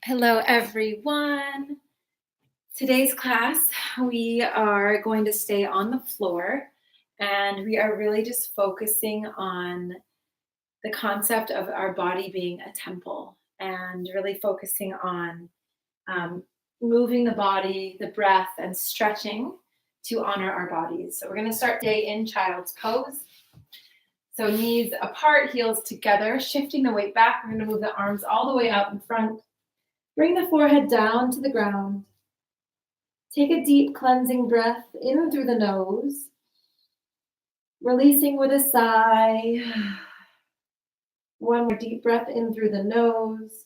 Hello, everyone. Today's class, we are going to stay on the floor and we are really just focusing on the concept of our body being a temple and really focusing on um, moving the body, the breath, and stretching to honor our bodies. So, we're going to start today in child's pose. So, knees apart, heels together, shifting the weight back. We're going to move the arms all the way out in front. Bring the forehead down to the ground. Take a deep cleansing breath in through the nose, releasing with a sigh. One more deep breath in through the nose.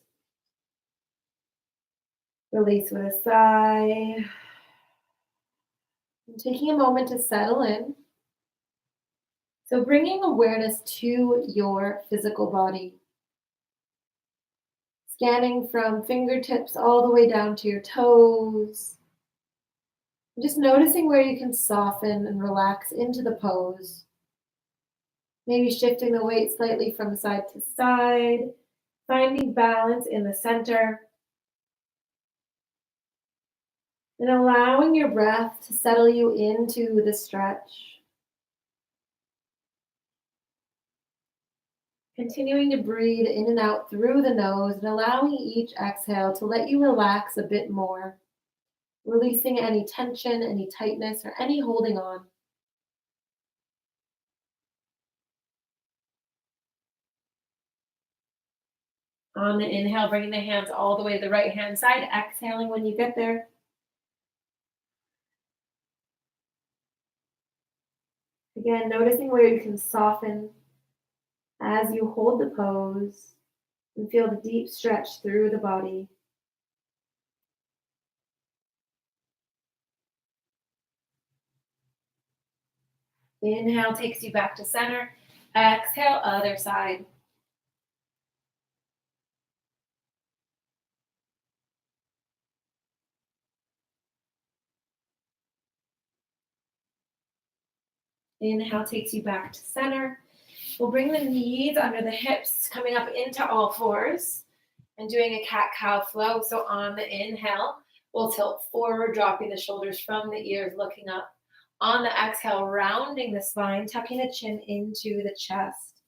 Release with a sigh. And taking a moment to settle in. So bringing awareness to your physical body. Scanning from fingertips all the way down to your toes. Just noticing where you can soften and relax into the pose. Maybe shifting the weight slightly from side to side, finding balance in the center, and allowing your breath to settle you into the stretch. Continuing to breathe in and out through the nose and allowing each exhale to let you relax a bit more, releasing any tension, any tightness, or any holding on. On the inhale, bringing the hands all the way to the right hand side, exhaling when you get there. Again, noticing where you can soften as you hold the pose and feel the deep stretch through the body. Inhale takes you back to center. Exhale, other side. Inhale takes you back to center. We'll bring the knees under the hips, coming up into all fours and doing a cat-cow flow. So on the inhale, we'll tilt forward, dropping the shoulders from the ears, looking up. On the exhale, rounding the spine, tucking the chin into the chest.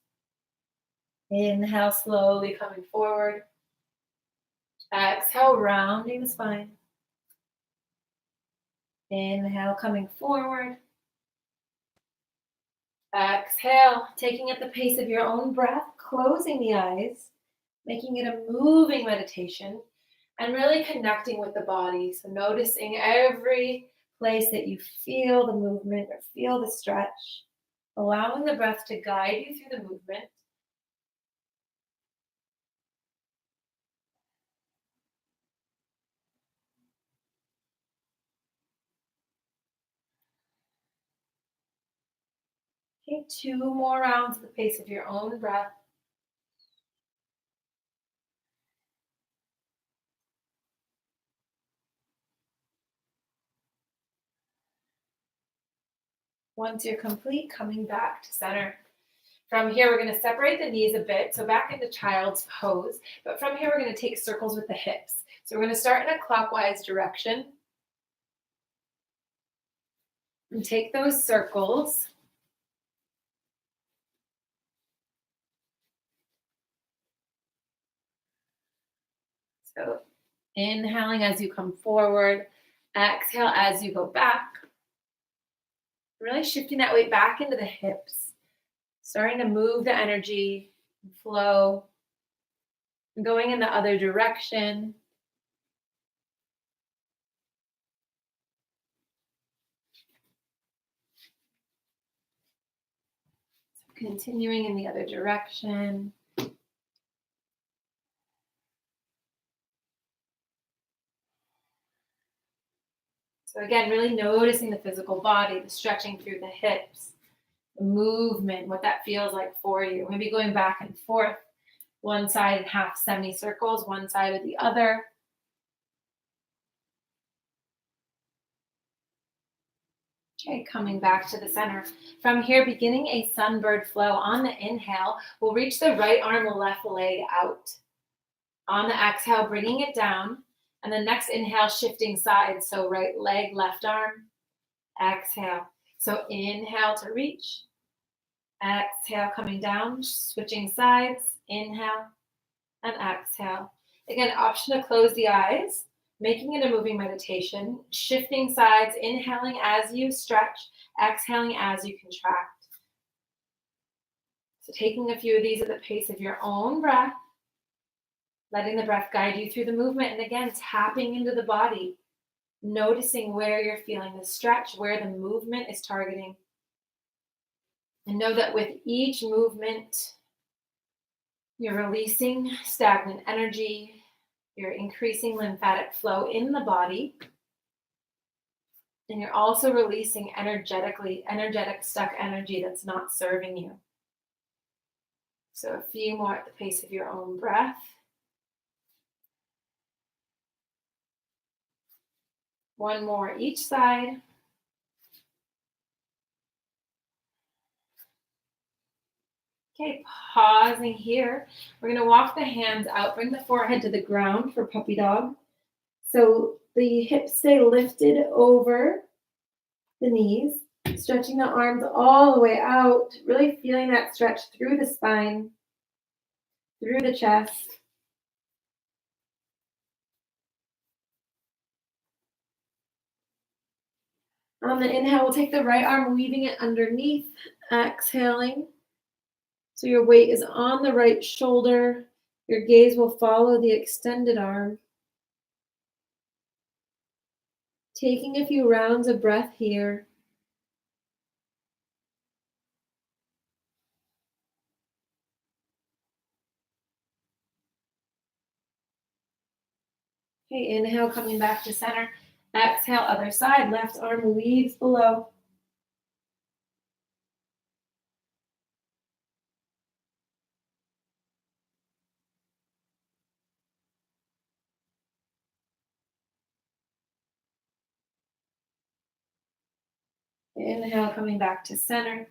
Inhale, slowly coming forward. Exhale, rounding the spine. Inhale, coming forward. Exhale, taking at the pace of your own breath, closing the eyes, making it a moving meditation, and really connecting with the body. So noticing every place that you feel the movement or feel the stretch, allowing the breath to guide you through the movement. Okay, 2 more rounds at the pace of your own breath. Once you're complete, coming back to center. From here, we're going to separate the knees a bit, so back into child's pose. But from here, we're going to take circles with the hips. So we're going to start in a clockwise direction. And take those circles. So inhaling as you come forward, exhale as you go back. Really shifting that weight back into the hips. Starting to move the energy, flow, going in the other direction. Continuing in the other direction. So again, really noticing the physical body, the stretching through the hips, the movement, what that feels like for you. Maybe going back and forth, one side in half semicircles, one side or the other. Okay, coming back to the center. From here, beginning a sunbird flow on the inhale, we'll reach the right arm, left leg out. On the exhale, bringing it down. And the next inhale, shifting sides. So right leg, left arm. Exhale. So inhale to reach. Exhale, coming down, switching sides. Inhale and exhale. Again, option to close the eyes, making it a moving meditation, shifting sides, inhaling as you stretch, exhaling as you contract. So taking a few of these at the pace of your own breath, letting the breath guide you through the movement, and again, tapping into the body, noticing where you're feeling the stretch, where the movement is targeting. And know that with each movement, you're releasing stagnant energy, you're increasing lymphatic flow in the body, and you're also releasing energetic stuck energy that's not serving you. So a few more at the pace of your own breath. One more each side. Okay, pausing here. We're going to walk the hands out, bring the forehead to the ground for puppy dog. So the hips stay lifted over the knees, stretching the arms all the way out, really feeling that stretch through the spine, through the chest. On the inhale, we'll take the right arm, weaving it underneath, exhaling. So your weight is on the right shoulder. Your gaze will follow the extended arm. Taking a few rounds of breath here. Okay, inhale, coming back to center. Exhale, other side. Left arm weaves below. Inhale, coming back to center.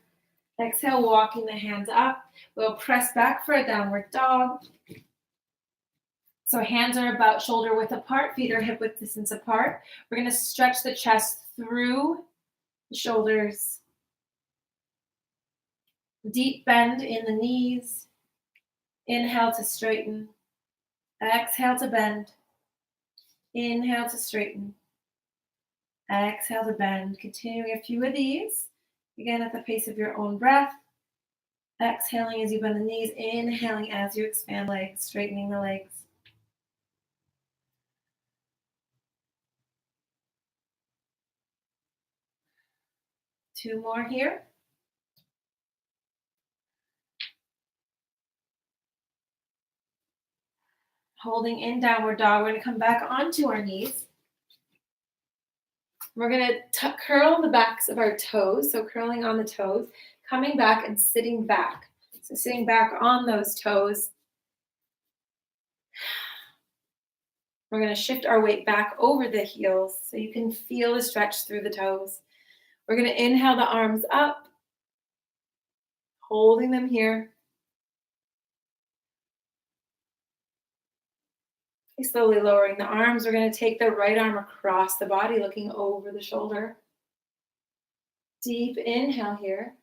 Exhale, walking the hands up. We'll press back for a downward dog. So hands are about shoulder width apart, feet are hip width distance apart. We're going to stretch the chest through the shoulders. Deep bend in the knees. Inhale to straighten. Exhale to bend. Inhale to straighten. Exhale to bend. Continuing a few of these. Again, at the pace of your own breath. Exhaling as you bend the knees. Inhaling as you expand legs, straightening the legs. Two more here. Holding in downward dog. We're going to come back onto our knees. We're going to curl the backs of our toes. So curling on the toes, coming back and sitting back. So sitting back on those toes. We're going to shift our weight back over the heels so you can feel the stretch through the toes. We're going to inhale the arms up, holding them here. Slowly lowering the arms. We're going to take the right arm across the body, looking over the shoulder. Deep inhale here.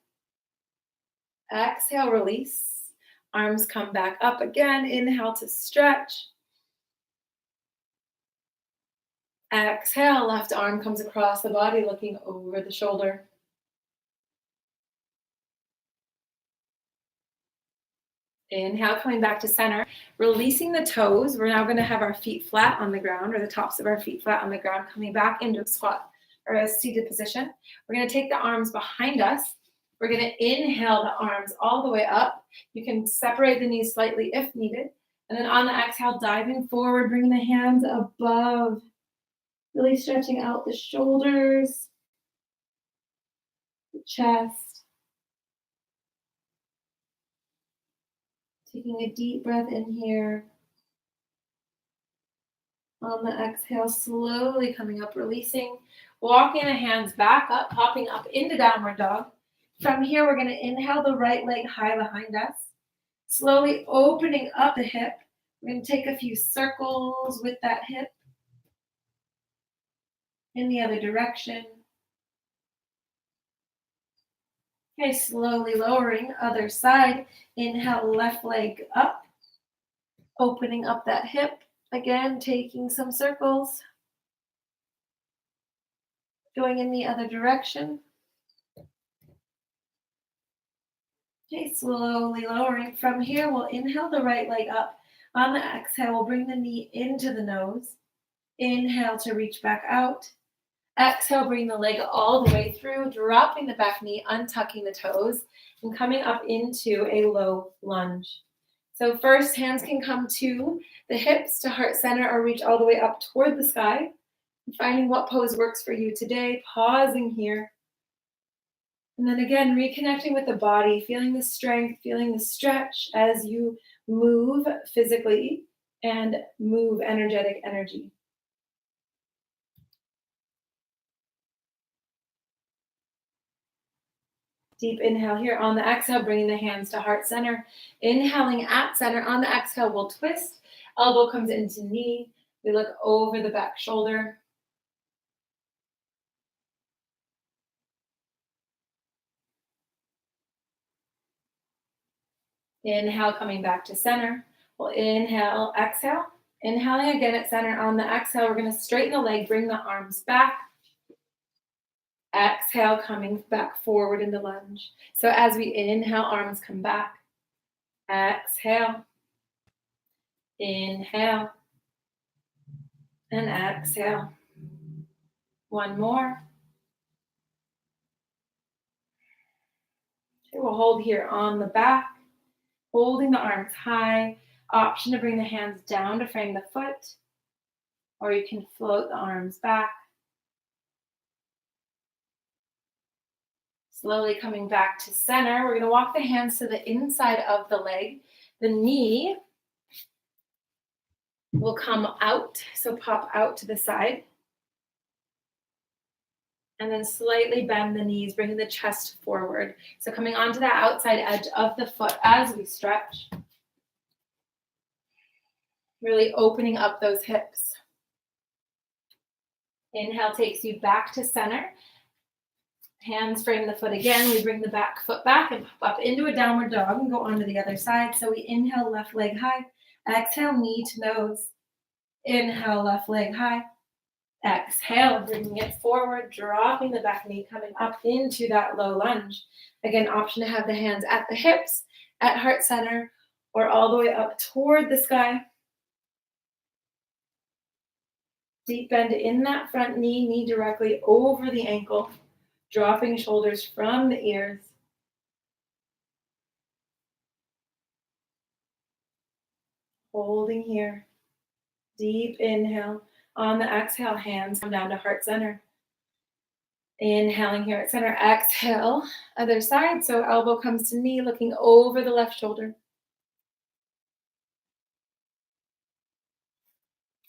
Exhale, release. Arms come back up again. Inhale to stretch. Exhale, left arm comes across the body, looking over the shoulder. Inhale, coming back to center, releasing the toes. We're now going to have our feet flat on the ground, or the tops of our feet flat on the ground, coming back into a squat or a seated position. We're going to take the arms behind us. We're going to inhale the arms all the way up. You can separate the knees slightly if needed. And then on the exhale, diving forward, bringing the hands above, really stretching out the shoulders, the chest. Taking a deep breath in here. On the exhale, slowly coming up, releasing, walking the hands back up, popping up into downward dog. From here, we're going to inhale the right leg high behind us, slowly opening up the hip, We're going to take a few circles with that hip in the other direction. Okay, slowly lowering, other side. Inhale, left leg up, opening up that hip. Again, taking some circles. Going in the other direction. Okay, slowly lowering. From here, we'll inhale the right leg up. On the exhale, we'll bring the knee into the nose. Inhale to reach back out. Exhale, bring the leg all the way through, dropping the back knee, untucking the toes, and coming up into a low lunge. So first, hands can come to the hips, to heart center, or reach all the way up toward the sky. Finding what pose works for you today, pausing here. And then again, reconnecting with the body, feeling the strength, feeling the stretch as you move physically and move energetic energy. Deep inhale here. On the exhale, bringing the hands to heart center. Inhaling at center. On the exhale, we'll twist. Elbow comes into knee. We look over the back shoulder. Inhale, coming back to center. We'll inhale, exhale. Inhaling again at center. On the exhale, we're going to straighten the leg, bring the arms back. Exhale, coming back forward into lunge. So as we inhale, arms come back. Exhale. Inhale. And exhale. One more. Okay, we'll hold here on the back, holding the arms high. Option to bring the hands down to frame the foot, or you can float the arms back. Slowly coming back to center. We're going to walk the hands to the inside of the leg. The knee will come out, so pop out to the side. And then slightly bend the knees, bringing the chest forward. So coming onto that outside edge of the foot as we stretch. Really opening up those hips. Inhale takes you back to center. Hands frame the foot again. We bring the back foot back and pop up into a downward dog and go onto the other side. So we inhale, left leg high. Exhale, knee to nose. Inhale, left leg high. Exhale, bringing it forward, dropping the back knee, coming up into that low lunge. Again, option to have the hands at the hips, at heart center, or all the way up toward the sky. Deep bend in that front knee, knee directly over the ankle, dropping shoulders from the ears. Holding here. Deep inhale. On the exhale, hands come down to heart center. Inhaling here at center. Exhale, other side. So elbow comes to knee, looking over the left shoulder.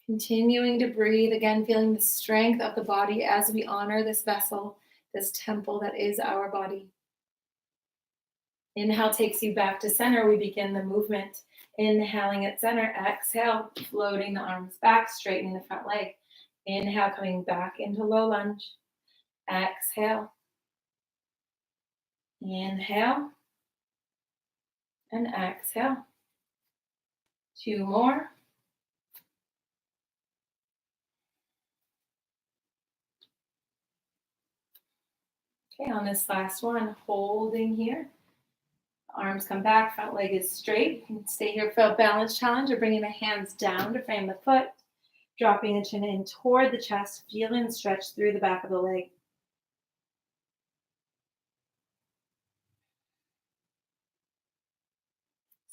Continuing to breathe, again, feeling the strength of the body as we honor this vessel, this temple that is our body. Inhale takes you back to center. We begin the movement. Inhaling at center. Exhale, floating the arms back, straightening the front leg. Inhale, coming back into low lunge. Exhale. Inhale. And exhale. Two more. Okay, on this last one, holding here. Arms come back, front leg is straight. You can stay here for a balance challenge or bringing the hands down to frame the foot. Dropping the chin in toward the chest, feeling the stretch through the back of the leg.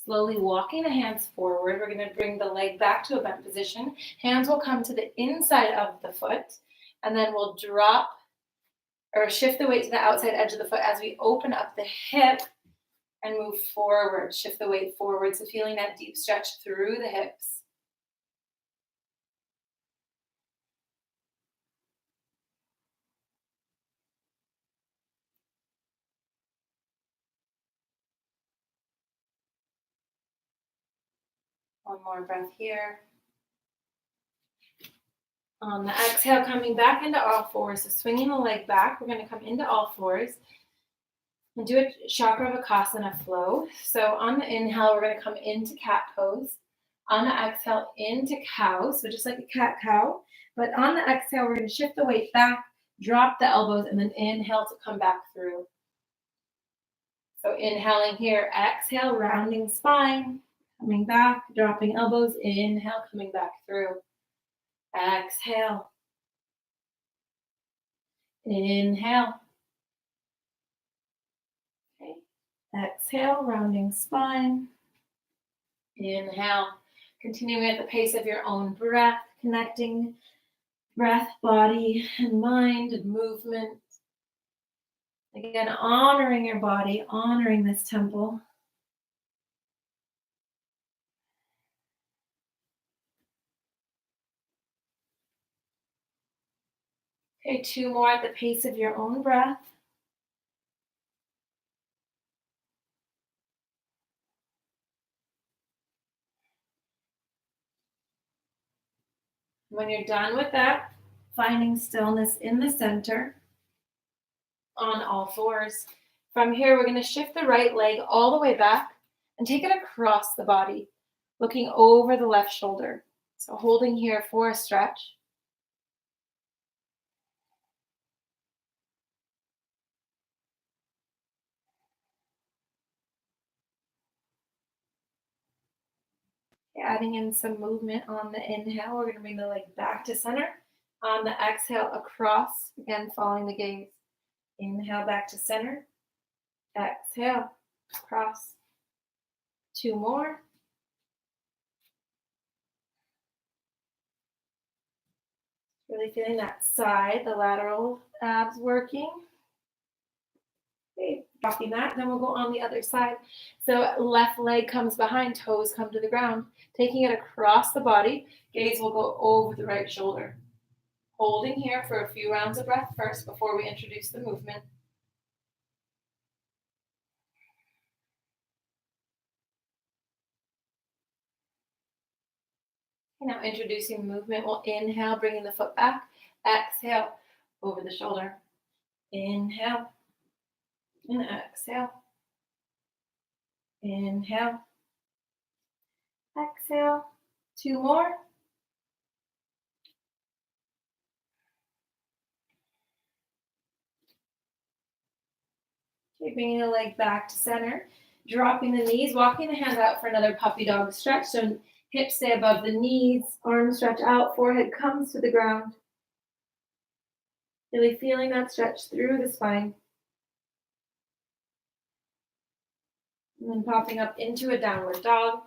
Slowly walking the hands forward. We're going to bring the leg back to a bent position. Hands will come to the inside of the foot, and then we'll drop or shift the weight to the outside edge of the foot as we open up the hip and move forward. Shift the weight forward, so feeling that deep stretch through the hips. One more breath here. On the exhale, coming back into all fours. So swinging the leg back, we're going to come into all fours and do a Chakravarkasana flow. So on the inhale, we're going to come into cat pose. On the exhale, into cow. So just like a cat-cow. But on the exhale, we're going to shift the weight back, drop the elbows, and then inhale to come back through. So inhaling here, exhale, rounding spine, coming back, dropping elbows, inhale, coming back through. Exhale. Inhale. Okay. Exhale, rounding spine. Inhale. Continuing at the pace of your own breath, connecting breath, body, and mind, and movement. Again, honoring your body, honoring this temple. Okay, 2 more at the pace of your own breath. When you're done with that, finding stillness in the center on all fours. From here, we're going to shift the right leg all the way back and take it across the body, looking over the left shoulder. So holding here for a stretch. Adding in some movement on the inhale, we're going to bring the leg back to center. On the exhale, across, again, following the gaze. Inhale back to center. Exhale, across. 2 more. Really feeling that side, the lateral abs working. Okay, dropping that. Then we'll go on the other side. So left leg comes behind, toes come to the ground. Taking it across the body, gaze will go over the right shoulder. Holding here for a few rounds of breath first before we introduce the movement. Now introducing the movement, we'll inhale, bringing the foot back. Exhale, over the shoulder. Inhale, and exhale. Inhale, exhale. 2 more. Okay, bringing the leg back to center, dropping the knees, walking the hands out for another puppy dog stretch. So hips stay above the knees, arms stretch out, forehead comes to the ground. Really feeling that stretch through the spine. And then popping up into a downward dog.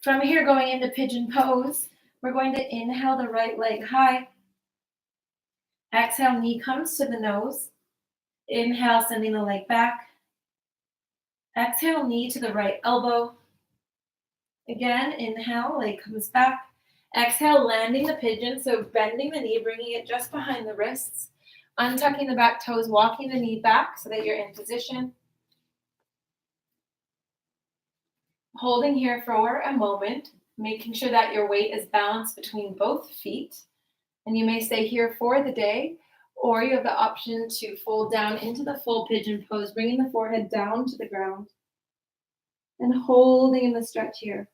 From here, going into pigeon pose, we're going to inhale the right leg high. Exhale, knee comes to the nose. Inhale, sending the leg back. Exhale, knee to the right elbow. Again, inhale, leg comes back. Exhale, landing the pigeon, so bending the knee, bringing it just behind the wrists. Untucking the back toes, walking the knee back so that you're in position. Holding here for a moment, making sure that your weight is balanced between both feet. And you may stay here for the day, or you have the option to fold down into the full pigeon pose, bringing the forehead down to the ground and holding in the stretch here.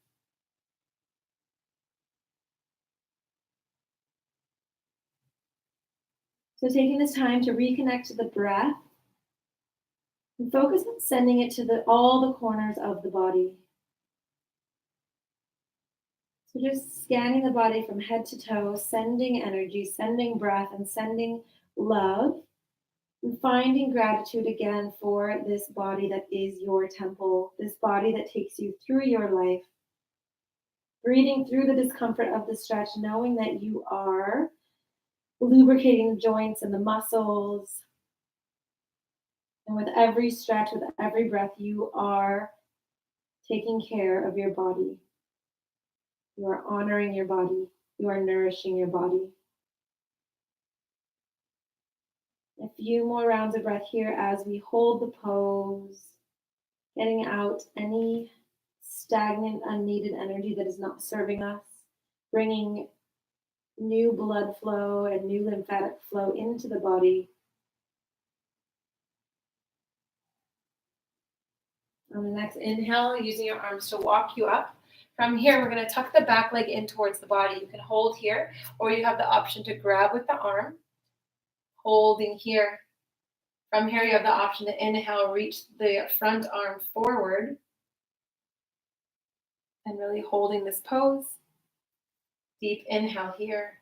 So taking this time to reconnect to the breath and focus on sending it to all the corners of the body. So just scanning the body from head to toe, sending energy, sending breath, and sending love. And finding gratitude again for this body that is your temple, this body that takes you through your life. Breathing through the discomfort of the stretch, knowing that you are lubricating the joints and the muscles. And with every stretch, with every breath, you are taking care of your body. You are honoring your body. You are nourishing your body. A few more rounds of breath here as we hold the pose, getting out any stagnant, unneeded energy that is not serving us, bringing new blood flow and new lymphatic flow into the body. On the next inhale, using your arms to walk you up. From here, we're going to tuck the back leg in towards the body. You can hold here, or you have the option to grab with the arm, holding here. From here, you have the option to inhale, reach the front arm forward, and really holding this pose. Deep inhale here.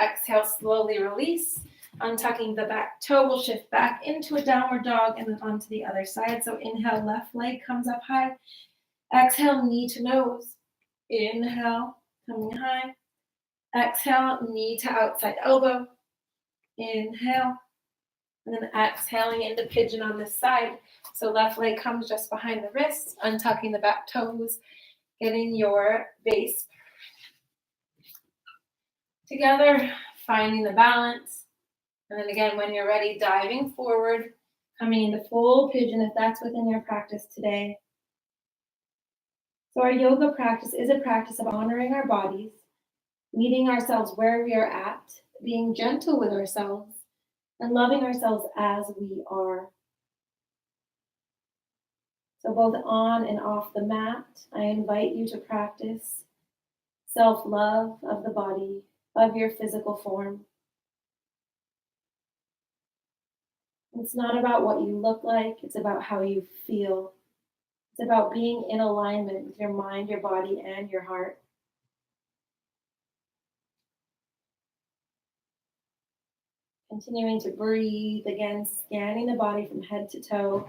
Exhale, slowly release. Untucking the back toe, we'll shift back into a downward dog and then onto the other side. So inhale, left leg comes up high. Exhale, knee to nose. Inhale, coming high. Exhale, knee to outside elbow. Inhale. And then exhaling into pigeon on this side. So left leg comes just behind the wrist, untucking the back toes, getting your base together, finding the balance. And then again, when you're ready, diving forward, coming into full pigeon if that's within your practice today. So our yoga practice is a practice of honoring our bodies, meeting ourselves where we are at, being gentle with ourselves, and loving ourselves as we are. So both on and off the mat, I invite you to practice self-love of the body, of your physical form. It's not about what you look like, it's about how you feel. It's about being in alignment with your mind, your body, and your heart. Continuing to breathe, again, scanning the body from head to toe,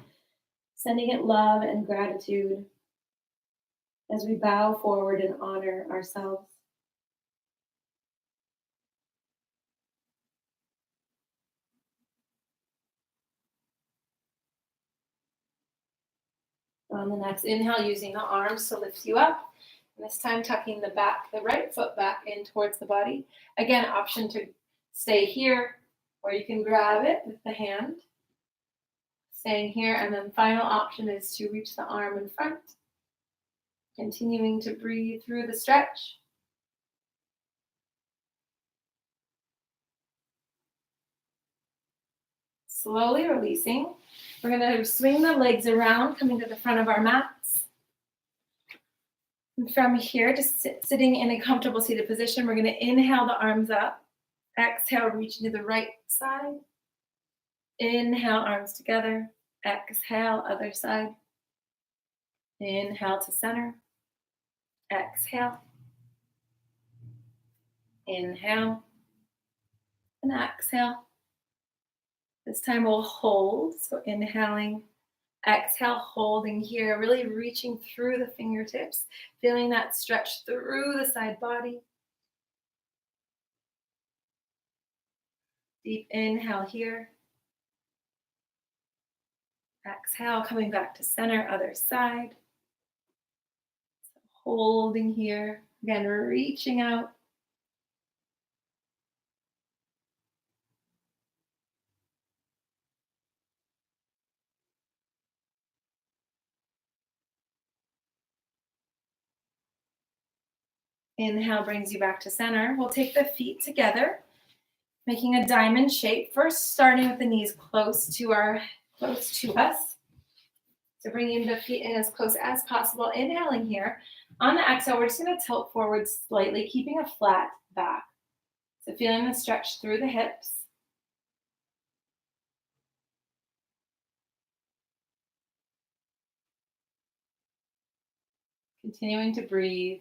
sending it love and gratitude as we bow forward and honor ourselves. On the next inhale, using the arms to lift you up. And this time tucking the right foot back in towards the body. Again, option to stay here, or you can grab it with the hand. Staying here, and then final option is to reach the arm in front. Continuing to breathe through the stretch. Slowly releasing. We're going to swing the legs around, coming to the front of our mats. And from here, just sitting in a comfortable seated position, we're going to inhale the arms up. Exhale, reaching to the right side. Inhale, arms together. Exhale, other side. Inhale to center. Exhale. Inhale. And exhale. This time we'll hold. So inhaling, exhale, holding here, really reaching through the fingertips, feeling that stretch through the side body. Deep inhale here. Exhale, coming back to center, other side. So holding here. Again, reaching out. Inhale brings you back to center. We'll take the feet together, making a diamond shape. First, starting with the knees close to us. So bringing the feet in as close as possible. Inhaling here. On the exhale, we're just going to tilt forward slightly, keeping a flat back. So feeling the stretch through the hips. Continuing to breathe.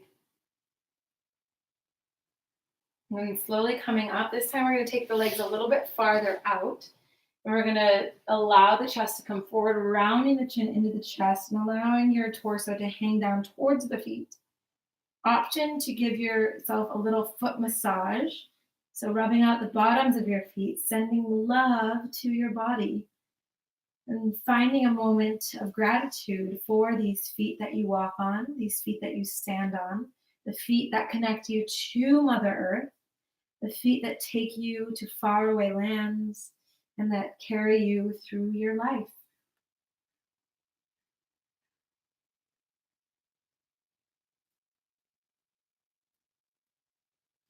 And then slowly coming up. This time we're going to take the legs a little bit farther out. And we're going to allow the chest to come forward, rounding the chin into the chest and allowing your torso to hang down towards the feet. Option to give yourself a little foot massage. So rubbing out the bottoms of your feet, sending love to your body. And finding a moment of gratitude for these feet that you walk on, these feet that you stand on, the feet that connect you to Mother Earth, the feet that take you to faraway lands and that carry you through your life.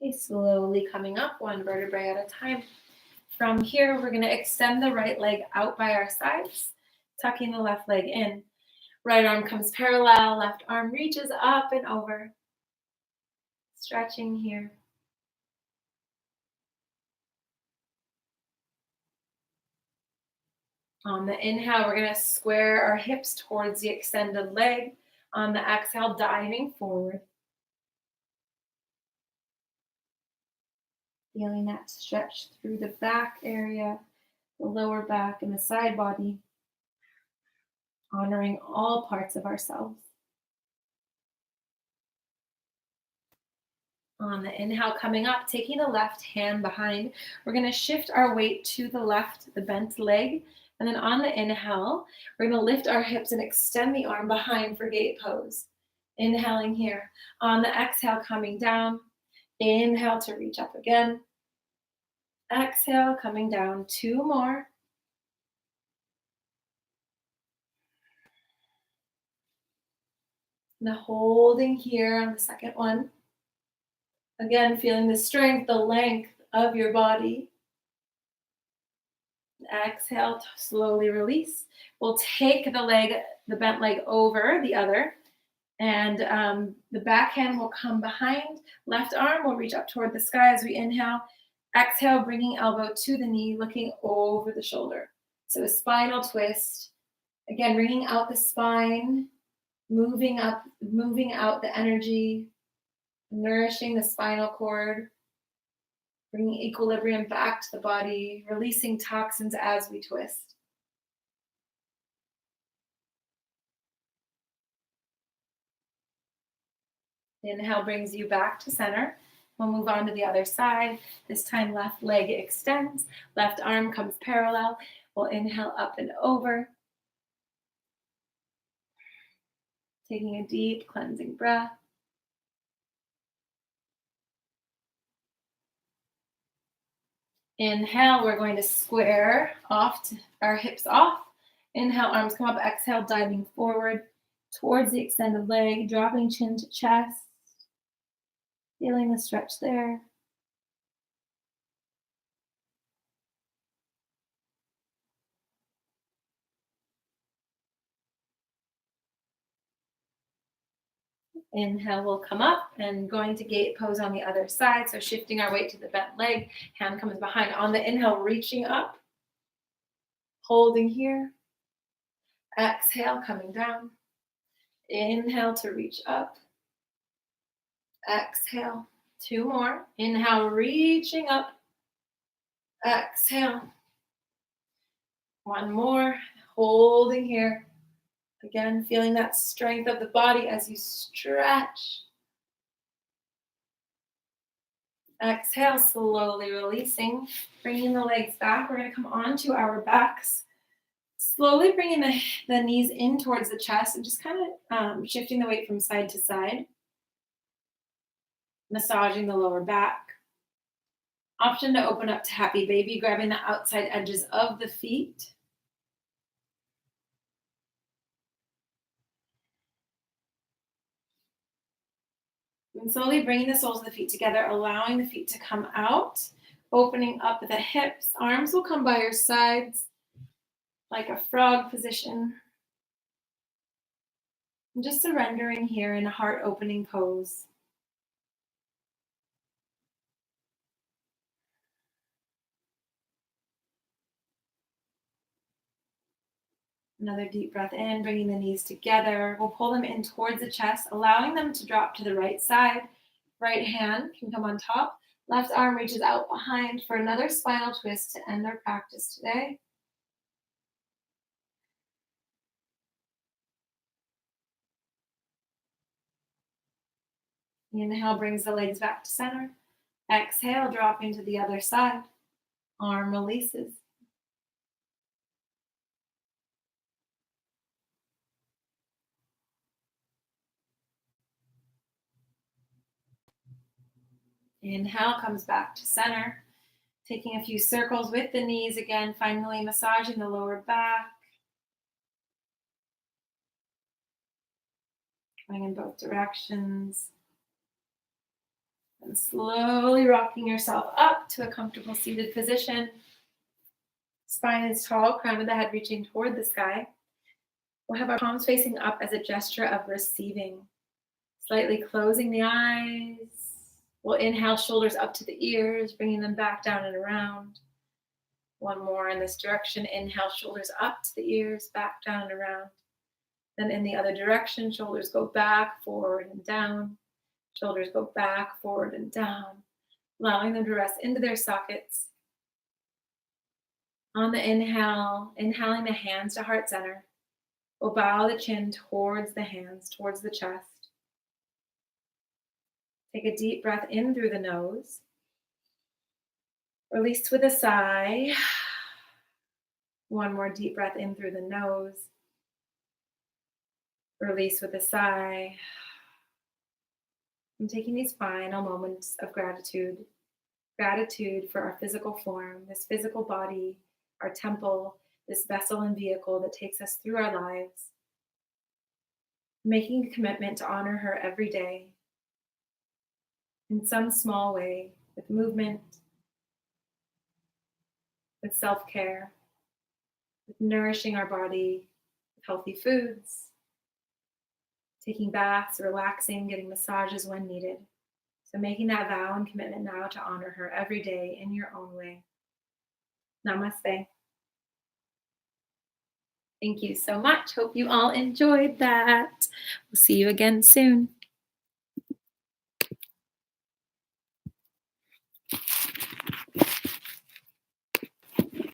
Okay, slowly coming up, one vertebrae at a time. From here, we're going to extend the right leg out by our sides, tucking the left leg in. Right arm comes parallel, left arm reaches up and over. Stretching here. On the inhale, we're going to square our hips towards the extended leg. On the exhale, diving forward. Feeling that stretch through the back area, the lower back, and the side body. Honoring all parts of ourselves. On the inhale, coming up, taking the left hand behind, we're going to shift our weight to the left, the bent leg. And then on the inhale, we're going to lift our hips and extend the arm behind for gate pose. Inhaling here. On the exhale, coming down. Inhale to reach up again. Exhale, coming down. 2 more. Now holding here on the second one. Again, feeling the strength, the length of your body. Exhale, slowly release. We'll take the bent leg over the other, and the back hand will come behind. Left arm will reach up toward the sky as we inhale. Exhale, bringing elbow to the knee, looking over the shoulder. So a spinal twist. Again, bringing out the spine, moving up, moving out the energy, nourishing the spinal cord. Bringing equilibrium back to the body, releasing toxins as we twist. Inhale brings you back to center. We'll move on to the other side. This time left leg extends, left arm comes parallel. We'll inhale up and over. Taking a deep cleansing breath. Inhale, we're going to square off our hips off. Inhale, arms come up. Exhale, diving forward towards the extended leg, dropping chin to chest. Feeling the stretch there. Inhale, we'll come up and going to gate pose on the other side. So shifting our weight to the bent leg, hand comes behind. On the inhale, reaching up, holding here. Exhale, coming down. Inhale to reach up. Exhale, 2 more. Inhale, reaching up. Exhale. 1 more, holding here. Again, feeling that strength of the body as you stretch. Exhale, slowly releasing, bringing the legs back. We're going to come onto our backs. Slowly bringing the knees in towards the chest and just kind of shifting the weight from side to side. Massaging the lower back. Option to open up to happy baby, grabbing the outside edges of the feet. And slowly bringing the soles of the feet together, allowing the feet to come out, opening up the hips. Arms will come by your sides like a frog position. And just surrendering here in a heart opening pose. Another deep breath in, bringing the knees together. We'll pull them in towards the chest, allowing them to drop to the right side. Right hand can come on top. Left arm reaches out behind for another spinal twist to end our practice today. Inhale brings the legs back to center. Exhale, dropping to the other side. Arm releases. Inhale comes back to center. Taking a few circles with the knees again, finally massaging the lower back. Going in both directions. And slowly rocking yourself up to a comfortable seated position. Spine is tall, crown of the head reaching toward the sky. We'll have our palms facing up as a gesture of receiving. Slightly closing the eyes. We'll inhale, shoulders up to the ears, bringing them back down and around. One more in this direction. Inhale, shoulders up to the ears, back down and around. Then in the other direction, shoulders go back, forward and down. Shoulders go back, forward and down, allowing them to rest into their sockets. On the inhale, inhaling the hands to heart center. We'll bow the chin towards the hands, towards the chest. Take a deep breath in through the nose. Release with a sigh. One more deep breath in through the nose. Release with a sigh. I'm taking these final moments of gratitude. Gratitude for our physical form, this physical body, our temple, this vessel and vehicle that takes us through our lives. Making a commitment to honor her every day in some small way, with movement, with self-care, with nourishing our body with healthy foods, taking baths, relaxing, getting massages when needed. So making that vow and commitment now to honor her every day in your own way. Namaste. Thank you so much. Hope you all enjoyed that. We'll see you again soon.